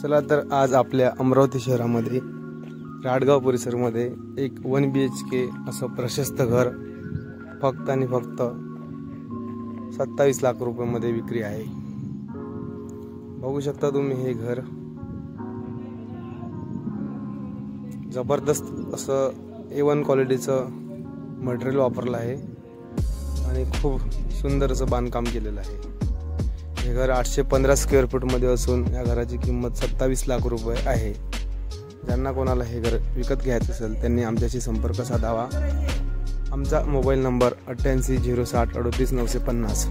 चला तर आज आपल्या अमरावती शहरामध्ये राडगाव परिसरमध्ये एक 1 BHK असं प्रशस्त घर फक्त आणि फक्त 27 लाख रुपयांमध्ये विक्री आहे। बघू शकता तुम्ही हे घर जबरदस्त असं A1 क्वालिटीचं मटेरियल वापरलं आहे आणि खूप सुंदर असं बांधकाम केलेलं आहे। हे घर 815 स्क्वेअर फूट मध्ये असून या घराची किंमत 27 लाख रुपये आहे। ज्यांना कोणाला हे घर विकत घ्यायचं असेल त्यांनी आमच्याशी संपर्क साधावा। आमचा मोबाईल नंबर 88 060 38 950।